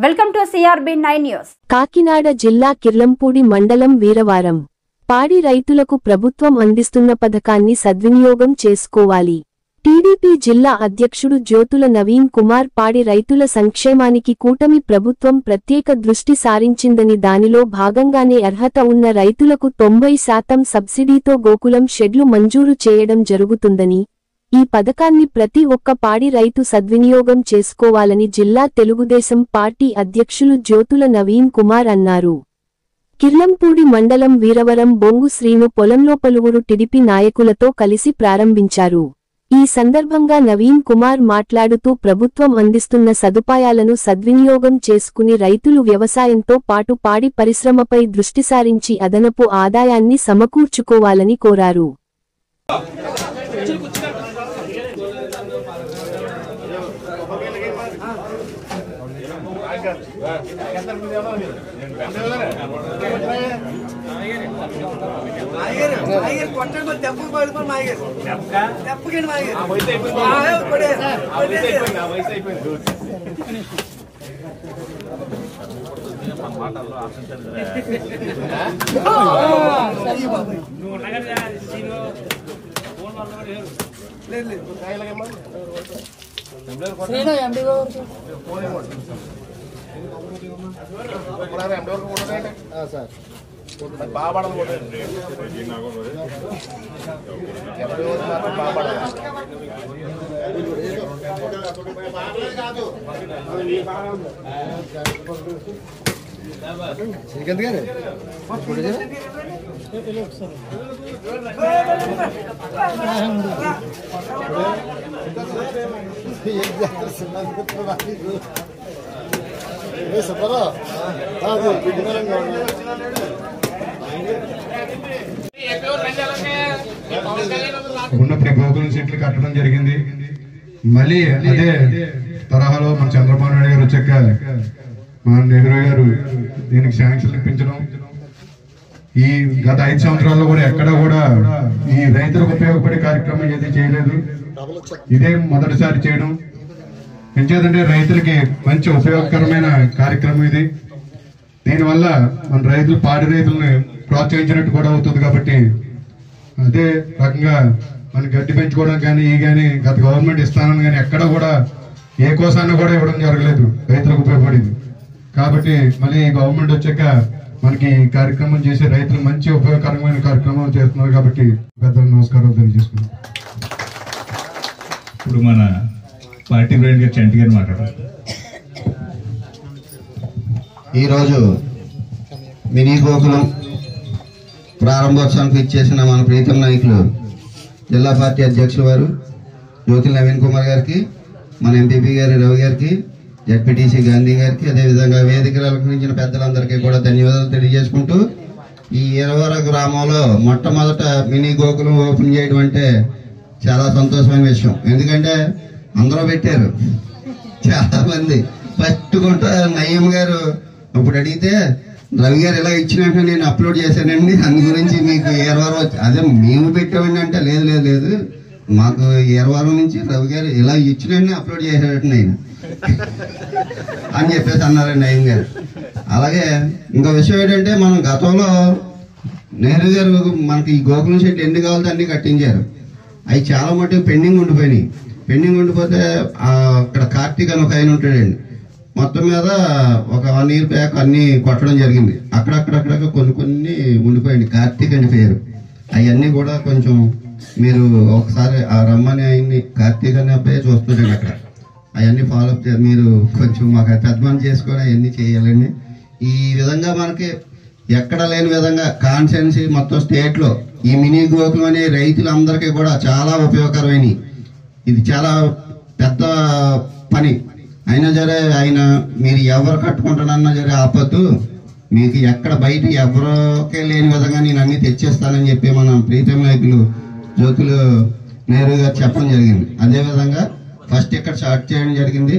Welcome to CRB9 news. Kakinada జిల్లా కిర్లంపూడి మండలం వీరవారం పాడి రైతులకు ప్రభుత్వం అందిస్తున్న పథకాన్ని సద్వినియోగం చేసుకోవాలి. టీడీపీ జిల్లా అధ్యక్షుడు జ్యోతుల నవీన్ కుమార్ పాడి రైతుల సంక్షేమానికి కూటమి ప్రభుత్వం ప్రత్యేక దృష్టి సారించిందని, దానిలో భాగంగానే అర్హత ఉన్న రైతులకు 90% సబ్సిడీతో గోకులం షెడ్లు మంజూరు చేయడం జరుగుతుందని, ఈ పథకాన్ని ప్రతి ఒక్క పాడి రైతు సద్వినియోగం చేసుకోవాలని జిల్లా తెలుగుదేశం పార్టీ అధ్యక్షులు జ్యోతుల నవీన్ కుమార్ అన్నారు. కిర్లంపూడి మండలం వీరవరం బొంగు శ్రీను పొలంలో పలువురు టీడీపీ నాయకులతో కలిసి ప్రారంభించారు. ఈ సందర్భంగా నవీన్ కుమార్ మాట్లాడుతూ, ప్రభుత్వం అందిస్తున్న సదుపాయాలను సద్వినియోగం చేసుకుని రైతులు వ్యవసాయంతో పాటు పాడి పరిశ్రమపై దృష్టి సారించి అదనపు ఆదాయాన్ని సమకూర్చుకోవాలని కోరారు. ఉన్నప్పుడు గోకులం సెట్లు కట్టడం జరిగింది. మళ్ళీ అదే తరహాలో మన చంద్రబాబు నాయుడు గారు వచ్చాక మన నెహ్రూ గారు దీనికి శాంక్షన్ ఇప్పించడం, ఈ గత 5 సంవత్సరాల్లో కూడా ఎక్కడ కూడా ఈ రైతులకు ఉపయోగపడే కార్యక్రమం ఏది చేయలేదు. ఇదే మొదటిసారి చేయడం. ఎంచేదంటే రైతులకి మంచి ఉపయోగకరమైన కార్యక్రమం ఇది. దీనివల్ల మన రైతులు పాడి రైతులను ప్రోత్సహించినట్టు కూడా అవుతుంది. కాబట్టి అదే రకంగా మన గడ్డి పెంచుకోవడం కానీ గత గవర్నమెంట్ ఇస్తానని కానీ ఎక్కడ కూడా ఏ కోసాన్ని కూడా ఇవ్వడం జరగలేదు రైతులకు ఉపయోగపడింది. కాబట్టి మళ్ళీ ఈ గవర్నమెంట్ వచ్చాక మనకి ఈ కార్యక్రమం చేసే రైతులు మంచి ఉపయోగకరమైన కార్యక్రమాలు చేస్తున్నారు. కాబట్టి పెద్దలకు నమస్కారాలు తెలియజేసుకున్నాం. ఇప్పుడు మన పార్టీ ప్రెసిడెంట్ గారు చంటి గారు మాట్లాడారు. ఈరోజు మినీ గోకులం ప్రారంభోత్సవానికి ఇచ్చేసిన మన ప్రీతం నాయకులు జిల్లా పార్టీ అధ్యక్షులు వారు జ్యోతుల నవీన్ కుమార్ గారికి, మన ఎంపీపీ గారి రవి గారికి, జడ్పీటీసీ గాంధీ గారికి, అదేవిధంగా వేదికలు అలంకరించిన పెద్దలందరికీ కూడా ధన్యవాదాలు తెలియజేసుకుంటూ, ఈ ఇరవర గ్రామంలో మొట్టమొదట మినీ గోకులం ఓపెన్ చేయడం అంటే చాలా సంతోషమైన విషయం. ఎందుకంటే అందరూ పెట్టారు, చాలా మంది ఫస్ట్ కొంట నయ్యం గారు ఇప్పుడు అడిగితే రవి గారు ఇలా ఇచ్చినట్టు నేను అప్లోడ్ చేశానండి, అందు గురించి మీకు ఇరవరం అదే మేము పెట్టామండి అంటే లేదు మాకు ఇరవరం నుంచి రవి గారు ఇలా ఇచ్చినట్టు అప్లోడ్ చేసేటట్టు నేను అని చెప్పేసి అన్నారండి నయ్యం గారు. అలాగే ఇంకో విషయం ఏంటంటే, మనం గతంలో నెహ్రూ గారు మనకి ఈ గోకులం షెడ్ ఎన్ని కావాలంటే అన్ని కట్టించారు. అవి చాలా మటుకు పెండింగ్ ఉండిపోయినాయి. పెండింగ్ ఉండిపోతే అక్కడ కార్తీక్ అని ఒక ఆయన ఉంటాడండి, మొత్తం మీద ఒక 1 year బ్యాక్ అన్ని కొట్టడం జరిగింది. అక్కడక్కడ కొన్ని ఉండిపోయింది. కార్తీక్ అని పేరు. అవన్నీ కూడా కొంచెం మీరు ఒకసారి ఆ రమ్మని ఆయన్ని కార్తీక్ అనే అబ్బాయి చూస్తుండండి. అక్కడ అవన్నీ ఫాలోఅప్ చేయాలి. మీరు కొంచెం మాకు పెద్దమని చేసుకొని అవన్నీ చేయాలండి. ఈ విధంగా మనకి ఎక్కడ లేని విధంగా కాన్స్టిట్యుయెన్సీ మొత్తం స్టేట్ లో ఈ మినీ గోకులం అనే రైతులందరికీ కూడా చాలా ఉపయోగకరమైనవి. ఇది చాలా పెద్ద పని అయినా సరే, ఆయన మీరు ఎవరు కట్టుకుంటానన్నా సరే ఆపద్దు, మీకు ఎక్కడ బయట ఎవరికే లేని విధంగా నేను అన్ని తెచ్చేస్తానని చెప్పి మన ప్రీతం నాయకులు జ్యోతులు నెహ్రూ గారు చెప్పడం జరిగింది. అదేవిధంగా ఫస్ట్ ఇక్కడ స్టార్ట్ చేయడం జరిగింది.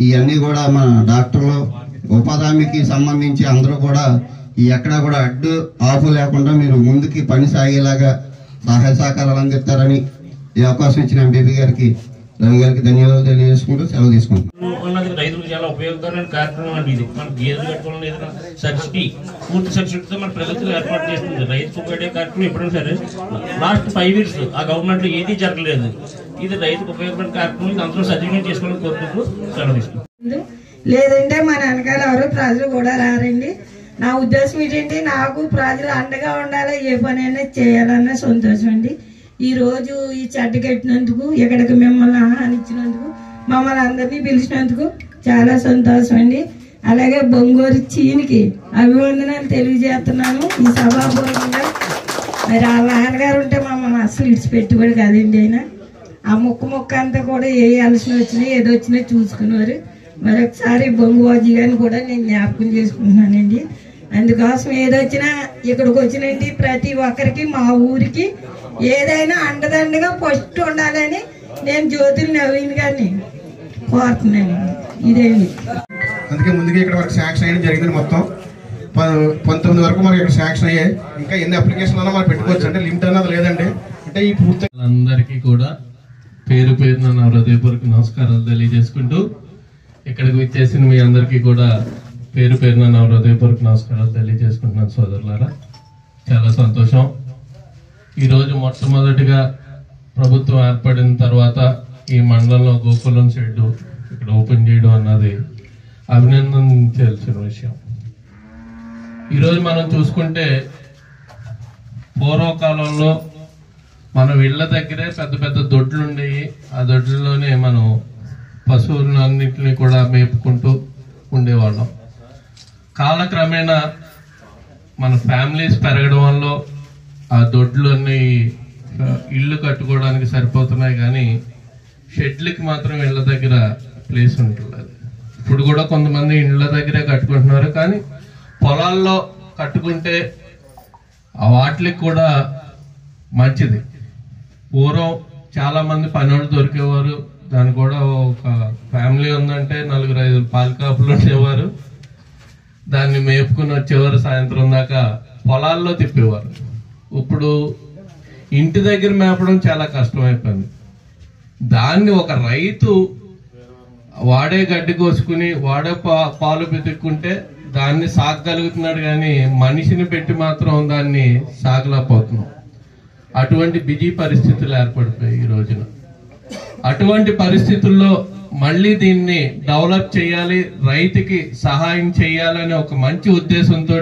ఇవన్నీ కూడా మన డాక్టర్లు, ఉపాధి హామీకి సంబంధించి అందరూ కూడా ఎక్కడా కూడా అడ్డు ఆపు లేకుండా మీరు ముందుకి పని సాగేలాగా సహాయ సహకారాలు అందిస్తారని ఈ అవకాశం ఇచ్చిన ఎంపీపీ గారికి, రవి గారికి ధన్యవాదాలు తెలియజేసుకుంటూ సెలవు తీసుకుంటాం. రైతులకు చాలా ఉపయోగకరమైన కార్యక్రమం అండి ఇది. మన గేదెలు కట్టుకోవడం ఏదైనా సబ్సిడీ, పూర్తి సబ్సిడీతో మన ప్రభుత్వం ఏర్పాటు చేస్తుంది. రైతుకు ఉపయోగపడే కార్యక్రమం ఎప్పుడైనా సరే లాస్ట్ 5 years ఆ గవర్నమెంట్లో ఏదీ జరగలేదు. ఇది రైతుకు ఉపయోగపడే కార్యక్రమం. ఇది అందరూ సద్వినియోగం చేసుకోవాలని కోరుకుంటూ సెలవు. లేదంటే మన వెనకాల ఎవరు ప్రజలు కూడా రారండి. నా ఉద్దేశం ఏంటంటే నాకు ప్రజలు అండగా ఉండాలి, ఏ పని అయినా చేయాలన్న సంతోషం అండి. ఈరోజు ఈ చెడ్డ కట్టినందుకు, ఇక్కడికి మిమ్మల్ని ఆహ్వానించినందుకు, మమ్మల్ని అందరినీ పిలిచినందుకు చాలా సంతోషం అండి. అలాగే బొంగూరు చీనికి అభివందనాలు తెలియజేస్తున్నాను ఈ సభాపూర్వకంగా. మరి వాళ్ళ నాన్నగారు ఉంటే మమ్మల్ని అసలు ఇడిచిపెట్టుబడి కాదండి. ఆయన ఆ ముక్క అంతా కూడా ఏ ఆలోచన వచ్చినా ఏదో వచ్చినా చూసుకున్నారు. మరొకసారి బొంగుబాజీ గారిని కూడా నేను జ్ఞాపకం చేసుకుంటున్నానండి. అందుకోసం ఏదొచ్చినా ఇక్కడికి వచ్చినండి ప్రతి ఒక్కరికి మా ఊరికి ఏదైనా అండదండగా ఫస్ట్ ఉండాలని నేను జ్యోతుల నవీన్ గారిని కోరుతున్నాను. ఇదేంటి అందుకే ముందుగా ఇక్కడ వరకు శాంక్షన్ అయ్యడం జరిగింది. మొత్తం 19 వరకు మనకి ఇక్కడ శాంక్షన్ అయ్యాయి. ఇంకా ఎన్ని అప్లికేషన్ అన్నా మనం పెట్టుకోవచ్చు, అంటే లిమిట్ అన్నది లేదండి. అంటే ఈ పూర్తి అందరికీ కూడా పేరు పేరున నా హృదయపూర్వక నమస్కారాలు తెలియజేసుకుంటూ, ఇక్కడికి వచ్చేసిన మీ అందరికీ కూడా పేరు పేరున నా హృదయపూర్వక నమస్కారాలు తెలియజేసుకుంటున్నాను సోదరులారా. చాలా సంతోషం. ఈరోజు మొట్టమొదటిగా ప్రభుత్వం ఏర్పడిన తర్వాత ఈ మండలంలో గోకులం షెడ్ ఇక్కడ ఓపెన్ చేయడం అన్నది అభినందించాల్సిన విషయం. ఈరోజు మనం చూసుకుంటే పూర్వకాలంలో మనం ఇళ్ల దగ్గరే పెద్ద పెద్ద దొడ్లు ఉండేవి. ఆ దొడ్లలోనే మనం పశువులను అన్నింటినీ కూడా మేపుకుంటూ ఉండేవాళ్ళం. కాలక్రమేణా మన ఫ్యామిలీస్ పెరగడం వల్ల ఆ దొడ్లన్నీ ఇల్లు కట్టుకోవడానికి సరిపోతున్నాయి, కానీ షెడ్లకి మాత్రం ఇళ్ల దగ్గర ప్లేస్ ఉంటున్నది. ఇప్పుడు కూడా కొంతమంది ఇళ్ల దగ్గరే కట్టుకుంటున్నారు, కానీ పొలాల్లో కట్టుకుంటే వాటికి కూడా మంచిది. పూర్వం చాలా మంది పనులు దొరికేవారు. దాని కూడా ఒక ఫ్యామిలీ ఉందంటే 4-5 పాలకాపులు ఉండేవారు. దాన్ని మేపుకుని వచ్చేవారు, సాయంత్రం దాకా పొలాల్లో తిప్పేవారు. ఇప్పుడు ఇంటి దగ్గర మేపడం చాలా కష్టమైపోయింది. దాన్ని ఒక రైతు వాడే గడ్డి కోసుకుని వాడే పాలు పితుక్కుంటే దాన్ని సాగగలుగుతున్నాడు, కానీ మనిషిని పెట్టి మాత్రం దాన్ని సాగలేకపోతున్నాం. అటువంటి బిజీ పరిస్థితులు ఏర్పడిపోయాయి ఈ రోజున. అటువంటి పరిస్థితుల్లో మళ్ళీ దీన్ని డెవలప్ చేయాలి, రైతుకి సహాయం చేయాలనే ఒక మంచి ఉద్దేశంతో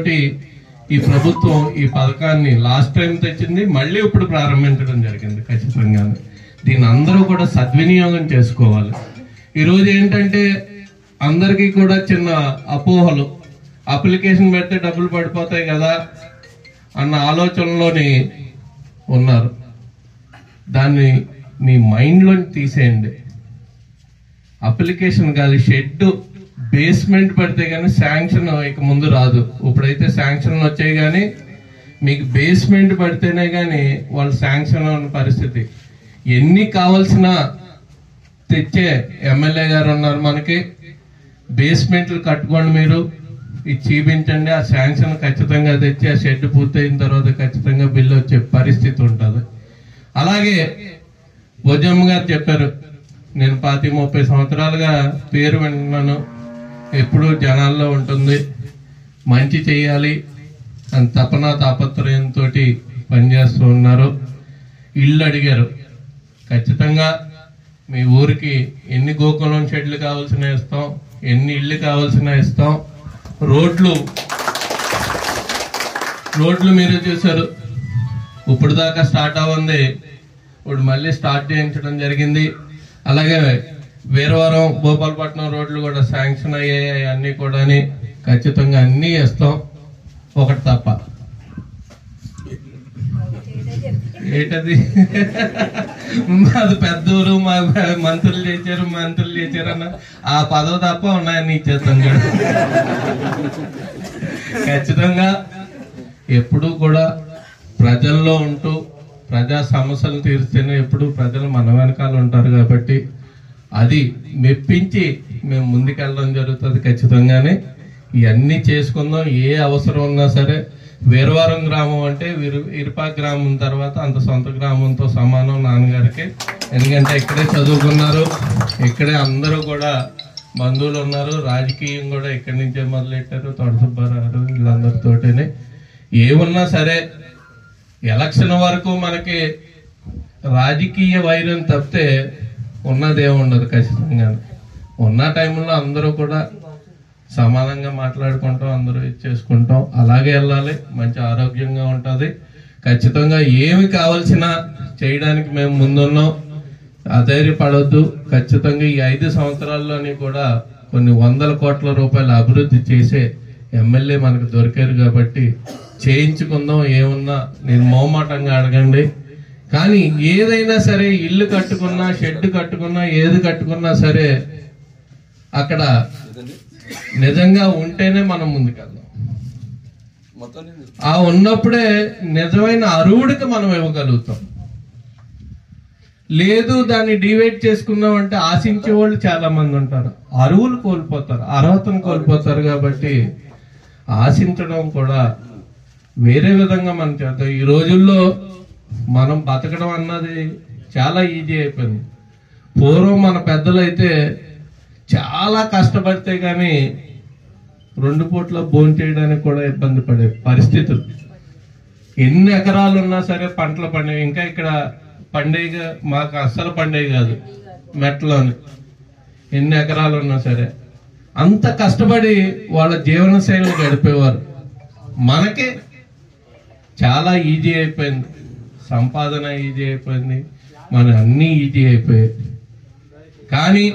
ఈ ప్రభుత్వం ఈ పథకాన్ని లాస్ట్ టైం తెచ్చింది, మళ్ళీ ఇప్పుడు ప్రారంభించడం జరిగింది. ఖచ్చితంగా దీన్ని అందరూ కూడా సద్వినియోగం చేసుకోవాలి. ఈరోజు ఏంటంటే అందరికీ కూడా చిన్న అపోహలు, అప్లికేషన్ పెడితే డబ్బులు పడిపోతాయి కదా అన్న ఆలోచనలోని ఉన్నారు. దాన్ని మీ మైండ్లో తీసేయండి. అప్లికేషన్ కాదు, షెడ్ బేస్మెంట్ పడితే కానీ శాంక్షన్ ఇక ముందు రాదు. ఇప్పుడైతే శాంక్షన్ వచ్చాయి, కానీ మీకు బేస్మెంట్ పడితేనే కానీ వాళ్ళు శాంక్షన్ అన్న పరిస్థితి. ఎన్ని కావాల్సిన తెచ్చే ఎమ్మెల్యే గారు ఉన్నారు మనకి. బేస్మెంట్లు కట్టుకోండి, మీరు ఇది చూపించండి, ఆ శాంక్షన్ ఖచ్చితంగా తెచ్చి ఆ షెడ్ పూర్తయిన తర్వాత ఖచ్చితంగా బిల్లు వచ్చే పరిస్థితి ఉంటుంది. అలాగే భుజమ్మ గారు చెప్పారు, నేను 25-30 సంవత్సరాలుగా పేరు వింటున్నాను, ఎప్పుడు జనాల్లో ఉంటుంది, మంచి చేయాలి అని తపన తాపత్రయంతో పనిచేస్తూ ఉన్నారు. ఇల్లు అడిగారు, ఖచ్చితంగా మీ ఊరికి ఎన్ని గోకులం షెడ్లు కావాల్సిన ఇస్తాం, ఎన్ని ఇళ్ళు కావాల్సిన ఇస్తాం. రోడ్లు మీరే చూశారు, ఇప్పుడు దాకా స్టార్ట్ అవ్వంది, ఇప్పుడు మళ్ళీ స్టార్ట్ చేయించడం జరిగింది. అలాగే వీరవరం భూపాలపట్నం రోడ్లు కూడా శాంక్షన్ అయ్యాయి. అన్ని కూడా ఖచ్చితంగా అన్నీ ఇస్తాం, ఒకటి తప్ప. ఏంటది? మాది పెద్ద ఊరు, మా మంత్రులు చేశారు అన్న ఆ పదవి తప్ప ఉన్నాయని ఇచ్చేస్తాం కదా. ఖచ్చితంగా ఎప్పుడు కూడా ప్రజల్లో ఉంటూ ప్రజా సమస్యలు తీరుస్తేనే ఎప్పుడు ప్రజలు మన వెనకాల ఉంటారు. కాబట్టి అది మెప్పించి మేము ముందుకెళ్ళడం జరుగుతుంది. ఖచ్చితంగానే ఇవన్నీ చేసుకుందాం. ఏ అవసరం ఉన్నా సరే, వీరవరం గ్రామం అంటే ఇరుపా గ్రామం తర్వాత అంత సొంత గ్రామంతో సమానం నాన్నగారికి. ఎందుకంటే ఇక్కడే చదువుకున్నారు, ఇక్కడే అందరూ కూడా బంధువులు ఉన్నారు, రాజకీయం కూడా ఇక్కడి నుంచే మొదలెట్టారు. తొడసుబ్బారావు వీళ్ళందరితోటనే ఏమున్నా సరే ఎలక్షన్ వరకు మనకి రాజకీయ వైరం తప్పితే ఉన్నదేముండదు. ఖచ్చితంగా ఉన్న టైంలో అందరూ కూడా సమానంగా మాట్లాడుకుంటాం, అందరూ ఇచ్చేసుకుంటాం, అలాగే వెళ్ళాలి. మంచి ఆరోగ్యంగా ఉంటుంది. ఖచ్చితంగా ఏమి కావాల్సిన చేయడానికి మేము ముందున్నాం. అధైర్యపడొద్దు. ఖచ్చితంగా ఈ 5 సంవత్సరాల్లోని కూడా కొన్ని 100 కోట్ల రూపాయల అభివృద్ధి చేసే ఎమ్మెల్యే మనకు దొరికారు కాబట్టి చేయించుకుందాం. ఏమున్నా నేను మోమాటంగా అడగండి. కానీ ఏదైనా సరే ఇల్లు కట్టుకున్నా, షెడ్ కట్టుకున్నా, ఏది కట్టుకున్నా సరే అక్కడ నిజంగా ఉంటేనే మనం ముందుకెళ్దాం. ఆ ఉన్నప్పుడే నిజమైన అరువుడికి మనం ఇవ్వగలుగుతాం. లేదు దాన్ని డివైడ్ చేసుకున్నాం అంటే ఆశించే వాళ్ళు చాలా మంది ఉంటారు, అరువులు కోల్పోతారు, అర్హతను కోల్పోతారు. కాబట్టి ఆశించడం కూడా వేరే విధంగా మనం చేద్దాం. ఈ రోజుల్లో మనం బతకడం అన్నది చాలా ఈజీ అయిపోయింది. పూర్వం మన పెద్దలైతే చాలా కష్టపడితే కానీ 2 పూట్ల భోజనం చేయడానికి కూడా ఇబ్బంది పడే పరిస్థితులు. ఎన్ని ఎకరాలు ఉన్నా సరే పంటలు పండే. ఇంకా ఇక్కడ పండుగ మాకు అస్సలు పండుగ కాదు. మెట్లోని ఎన్ని ఎకరాలు ఉన్నా సరే అంత కష్టపడి వాళ్ళ జీవన శైలిని గడిపేవారు. మనకి చాలా ఈజీ అయిపోయింది, సంపాదన ఈజీ అయిపోయింది, మన అన్ని ఈజీ అయిపోయాయి. కానీ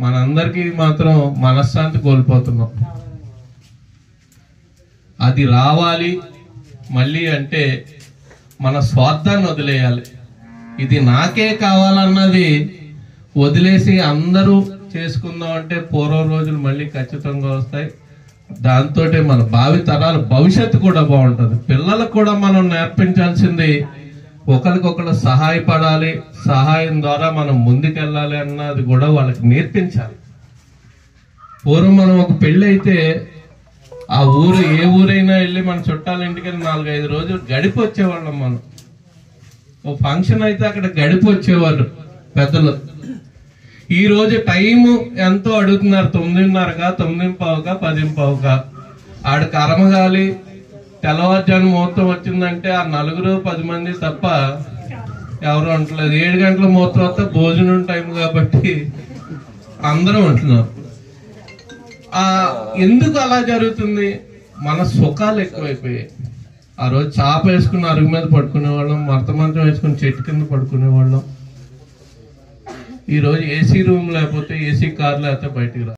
మనందరికీ మాత్రం మనశ్శాంతి కోల్పోతున్నాం. అది రావాలి మళ్ళీ అంటే మన స్వార్థాన్ని వదిలేయాలి. ఇది నాకే కావాలన్నది వదిలేసి అందరూ చేసుకుందాం అంటే పూర్వ రోజులు మళ్ళీ ఖచ్చితంగా వస్తాయి. దాంతో మన భావి తరాల భవిష్యత్తు కూడా బాగుంటుంది. పిల్లలకు కూడా మనం నేర్పించాల్సింది ఒకరికొకరు సహాయపడాలి, సహాయం ద్వారా మనం ముందుకెళ్ళాలి అన్నది కూడా వాళ్ళకి నేర్పించాలి. పూర్వం మనం ఒక పెళ్లి అయితే ఆ ఊరు ఏ ఊరైనా వెళ్ళి మన చుట్టాల ఇంటికి వెళ్ళి 4-5 రోజులు గడిపి వచ్చేవాళ్ళం. మనం ఓ ఫంక్షన్ అయితే అక్కడ గడిపి వచ్చేవాళ్ళు పెద్దలు. ఈ రోజు టైము ఎంతో అడుగుతున్నారు, 9:30గా, 9:15గా, 10:15గా. ఆడ కర్మగాలి తెల్లవారుజాము ముహూర్తం వచ్చిందంటే ఆ 4-10 మంది తప్ప ఎవరు ఉండలేదు. 7 గంటల ముహూర్తం వస్తే భోజనం టైం కాబట్టి అందరూ ఉంటున్నారు. ఎందుకు అలా జరుగుతుంది? మన సుఖాలు ఎక్కువైపోయాయి. ఆ రోజు చాప వేసుకుని అరుగు మీద పడుకునే వాళ్ళం, మరత మంచం వేసుకుని చెట్టు కింద పడుకునే వాళ్ళం. ఈ రోజు ఏసీ రూమ్ లేకపోతే, ఏసీ కార్ లేకపోతే బయటికి రా.